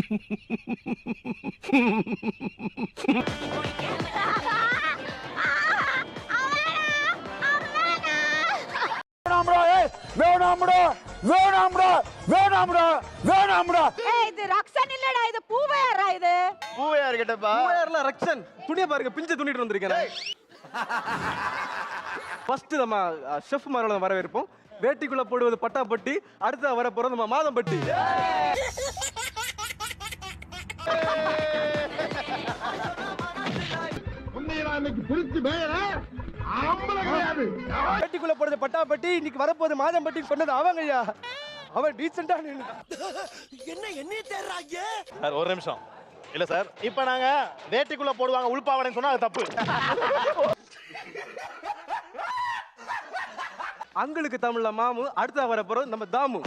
இது ரக்ஷன் இல்லடா, இது பூவையாரா. இது பூவையார் கிட்டப்பா. பூவையார்ல ரக்ஷன் துணியை பாருங்க, பிஞ்சு துணிட்டு வந்திருக்கேன். ஃபர்ஸ்ட் நம்ம ஷெஃப் மாரோட வரவேற்போம். வேட்டிக்குள்ள போடுவது பட்டாப்பட்டி, அடுத்து வர போறது நம்ம மாதம்பட்டி. வேட்டிக்குள்ள போடுறது பட்டாப்பட்டி, இன்னைக்கு வரப்போது மாதம்பட்டி சொன்னது அவங்கய்யா. அவன் டீசெண்டா என்ன தேடுறாங்க சார்? ஒரு நிமிஷம் இல்ல சார், இப்ப நாங்க வேட்டிக்குள்ள போடுவாங்க உள்பாவடைன்னு சொன்னா அது தப்பு. அங்களுக்கு தமிழ்ல மாமு, அடுத்த வர போறது நம்ம தாமு.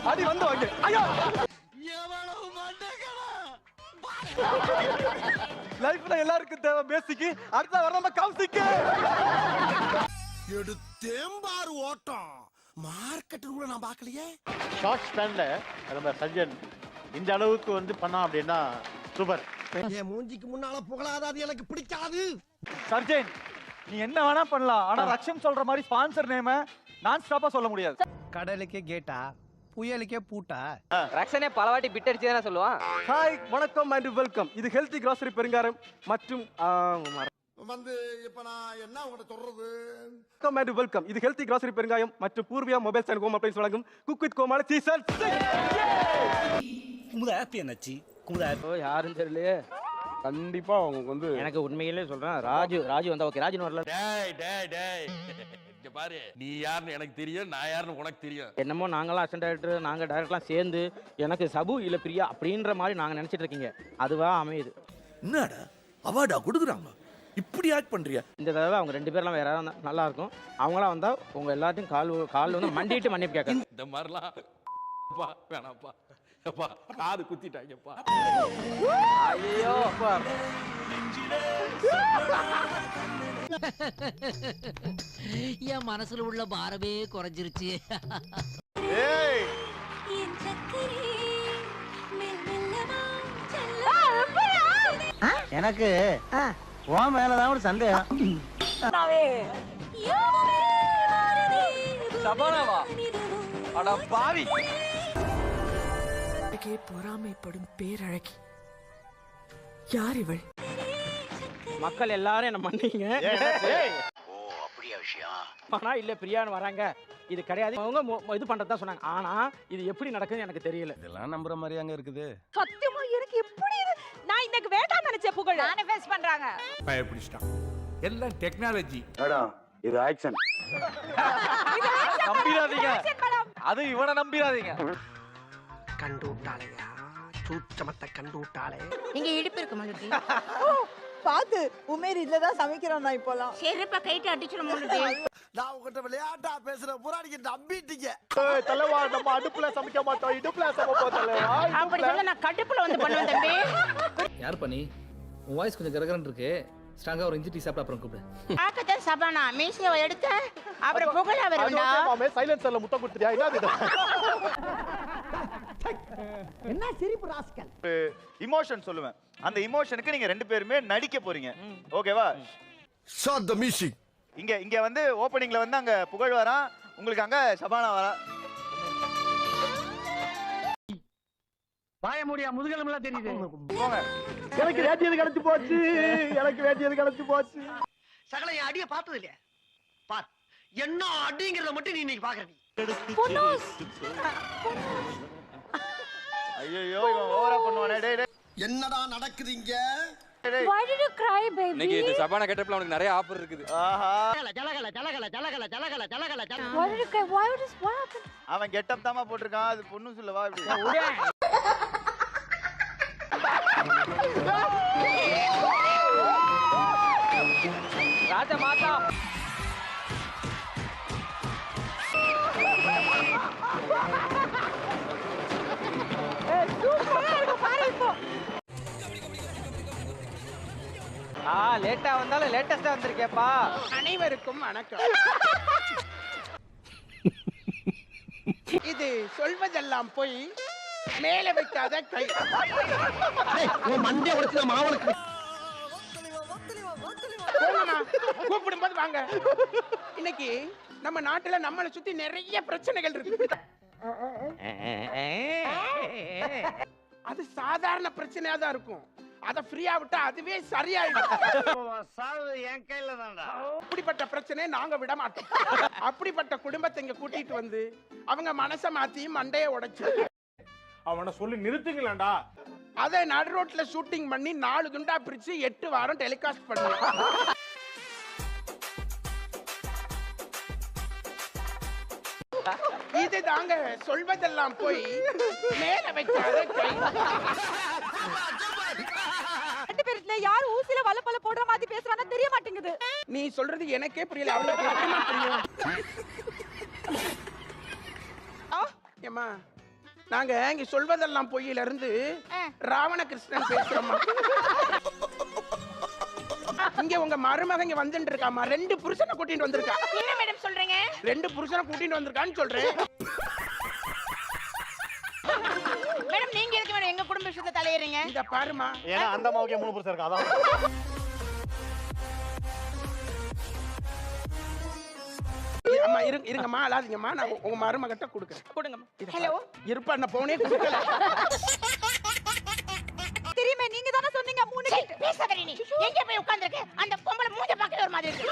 அடி வந்து வாங்க. ஐயோ லைஃப்ல எல்லாருக்கும் தேவை பேசிக், அடுத்த வர நம்ம கவுசிக்கு. எடுத்தேம்பாரு ஓட்டம் மார்க்கெட் கூட நான் பார்க்கலையே. ஷார்ட் ஸ்பேன்ல நம்ம சர்ஜன் இந்த அளவுக்கு வந்து பண்ணா அப்படின்னா சூப்பர். என் மூஞ்சிக்கு முன்னால புகழாத, அது எனக்கு பிடிக்காது. சர்ஜன் நீ என்ன வேணா பண்ணலாம், ஆனா ரக்ஷன் சொல்ற மாதிரி ஸ்பான்சர் நேம நான் ஸ்டாப்பா சொல்ல முடியாது. கடலுக்கே கேட்டா புயலுக்கே பூட்டா. ரக்ஷனே பலவாட்டி பிட் அடிச்சு தானே சொல்லுவான். ஹாய் வணக்கம் அண்ட் வெல்கம். இது ஹெல்தி கிராசரி பெருங்காரம் மற்றும் வந்து இப்ப நான் என்ன உங்கள்கிட்ட சொல்றது? வணக்கம் அண்ட் வெல்கம். இது ஹெல்தி கிராசரி பெருங்காயம் மற்றும் Poorvika mobiles and home appliances வழங்கும் cook with Comali season 6. Kumudha happy என்னாச்சு? குமுதா ஓ யாரும் தெரியலையே. கண்டிப்பா அவங்க வந்து எனக்கு உண்மையிலே சொல்றேன், ராஜு வந்தா ஓகே. ராஜு வரல. டேய் இங்க பாரு, நீ யாருன்னு எனக்கு தெரியும், நான் யாருன்னு உனக்கு தெரியும். என்னமோ நாங்களாம் அசிஸ்டன்ட் டைரக்டர், நாங்க டைரக்டர்லாம் சேர்ந்து எனக்கு சபு இல்ல பிரியா அப்படின்ற மாதிரி நாங்க நினைச்சிட்டு இருக்கீங்க. அதுவா அமையுது. என்னடா அவார்டா கொடுக்குறாங்க, இப்படி ஆக்ட் பண்றியா? இந்த தடவை அவங்க 2 பேர்லாம் வேற யாராவது வந்தா நல்லா இருக்கும். அவங்களாம் வந்தா உங்க எல்லாத்தையும் கால் வந்து மண்டிட்டு மன்னிப்பு கேட்க. இந்த மாதிரிலாம் வேணாப்பா, அப்பா காது குத்திட்டாங்கப்பா. ஐயோ அப்பா. என் மனசுல உள்ள பாரமே குறைஞ்சிருச்சு. ஏய் எனக்கு உன் மேலதான் ஒரு சந்தேகம். சபானாவா? அட பாவி. பொறாமைப்படும் பேரழகி யார் இவள்? மக்கள் எல்லாரும் என்ன மன்னிங்க. ஏய் ஓ அப்படியா விஷயம்? ஆனா இல்ல பிரியான்னு வராங்க, இது கிடையாது அவங்க இது பண்றதா சொன்னாங்க. ஆனா இது எப்படி நடக்குதுன்னு எனக்கு தெரியல. இதெல்லாம் நம்புற மாதிரி அங்க இருக்குது. சத்தியமா எனக்கு எப்படி நான் இன்னைக்கு வேண்டாம் நினைச்ச புகழ் நானே ஃபேஸ் பண்றாங்க. பயப்பிடிச்சிட்டான். எல்லாம் டெக்னாலஜி. மேடம் இது ஆக்ஷன். நம்பிராதீங்க, அது இவனை நம்பிராதீங்க. கண்டு விட்டாளையா, சூச்சமத்தை கண்டு விட்டாளே. நீங்க இடுப்பு இருக்கு மாதிரி பாத்து உமேர் இதுலதான் சமைக்கிறோம். நான் இப்போலாம் செருப்ப கைட்டு அடிச்சிடும். நான் உங்ககிட்ட விளையாட்டா பேசுற புறாடிக்கு நம்பிட்டீங்க. ஏய் தலைவா, நம்ம அடுப்புல சமைக்க மாட்டோம், இடுப்புல சமைப்போம் தலைவா. அப்படி சொல்ல நான் கடுப்புல வந்து பண்ணுவேன் தம்பி. யார் பண்ணி? உன் வாய்ஸ் கொஞ்சம் கரகரன் இருக்கு. ஸ்ட்ராங்கா ஒரு இஞ்சி டீ சாப்பிட்டு அப்புறம் கூப்பிடு. ஆக்கத்தான் சபானா மீசியை எடுத்த அப்புறம் புகழா வருவா. மாமே சைலன்சர்ல முட்டை கொடுத்துறியா? என்னது இது? என்ன சிரிப்பு ராஸ்கல். இமோஷன் சொல்லுவேன். அந்த இமோஷனுக்கு நீங்க 2 பேருமே நடிக்க போறீங்க. ஓகேவா? Start the music. இங்க வந்து ஓபனிங்ல வந்து அங்க புகழ் வரான், உங்களுக்கு அங்க சபானா வரா. பாய முடியா முதுகெலும்புலாம் தெரியுது. எனக்கு வேண்டியது கிடைச்சு போச்சு, எனக்கு வேண்டியது கிடைச்சு போச்சு. சகல என் அடிய பார்த்தது இல்லையா? பார் என்ன அடிங்கிறத மட்டும் நீ இன்னைக்கு பாக்குற. ஐயோ இவன் ஓவரா பண்ணுவானே. டேய் என்னடா நடக்குது இங்க? Why did you cry, baby? இன்னைக்கு இந்த சபானா கெட்டப்ல உனக்கு நிறைய ஆஃபர் இருக்குது. ஆஹா, ஜலகல ஜலகல ஜலகல ஜலகல ஜலகல ஜலகல. Why did you cry? Why would this what happened? அவன் கெட்டப் தாமா போட்டிருக்கான், அது பொண்ணு சொல்லவா இப்படி? ராஜா மாதா லேட்டா வந்தாலும் லேட்டஸ்டா வந்திருக்கேப்பா. அனைவருக்கும் வணக்கம். இது சொல்வதெல்லாம் போய் மேல வைக்காத கை. மண்டே உடைச்சு மாவளுக்கு போங்கம்மா, கூப்பிடும்போது வாங்க. இன்னைக்கு நம்ம நாட்டுல நம்மளை சுத்தி நிறைய பிரச்சனைகள் இருக்கு. அது சாதாரண பிரச்சனையா தான் இருக்கும். அத ஃப்ரீயா விட்டா அதுவே சரியாயிடும். என் கையில தான்டா. அப்படிப்பட்ட பிரச்சனையை நாங்க விட மாட்டோம். அப்படிப்பட்ட குடும்பத்தை இங்க கூட்டிட்டு வந்து அவங்க மனசை மாத்தி மண்டைய உடைச்சு அவனை சொல்லி நிறுத்துங்களேன்டா. அதை நடு ரோட்ல ஷூட்டிங் பண்ணி 4 துண்டா பிரிச்சு 8 வாரம் டெலிகாஸ்ட் பண்ணி இது தாங்க சொல்வதெல்லாம் போய் மேல வைக்காத கை. ரெண்டு பேர்ல யார் ஊசில வலப்பல போடுற மாதிரி பேசுறானோ தெரிய மாட்டேங்குது. நீ சொல்றது எனக்கே புரியல, அவளுக்கு எப்படிம்மா புரியும்? ஏம்மா, நாங்க இங்க சொல்வதெல்லாம் பொய்யில இருந்து ராவணகிருஷ்ணன் பேசுறோம்மா. இங்க உங்க மருமக இங்க வந்துட்டு இருக்காமா, 2 புருஷனை கூட்டிட்டு வந்திருக்கா. என்ன மேடம் சொல்றீங்க? 2 புருஷனை கூட்டிட்டு வந்திருக்கான்னு சொல்றேன். மேடம் நீங்க எதுக்கு மேடம் எங்க குடும்ப விஷயத்தை தலையறீங்க? இந்த பாருமா, ஏன்னா அந்த அம்மாவுக்கே 3 புருஷன் இருக்கா. அதான் அம்மா இருங்கம்மா, அழாதீங்கம்மா, நான் உங்க மருமகிட்ட கொடுக்குறேன். கொடுங்கம்மா. இத ஹலோ. இருப்பா, நான் போனே கொடுக்கல. தெரியுமே, நீங்க தானே சொன்னீங்க 3 கிட்ட. பேசாதடி நீ. எங்க போய் உட்கார்ந்திருக்க? அந்த பொம்பளை மூஞ்ச பார்க்கவே ஒரு மாதிரி இருக்கு.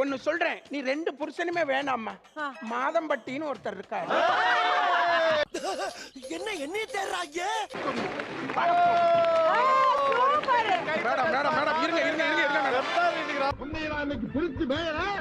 ஒன்னு சொல்றேன், நீ 2 புருஷனுமே வேணாம்மா. மாதம்பட்டின்னு ஒருத்தர் இருக்காரு. என்ன என்னைய தேடுறாங்க? மேடம் மேடம் மேடம் இருங்க இருங்க இருங்க இருங்க மேடம். உன்னை நான் இன்னைக்கு பிரிச்சு மேயறேன்.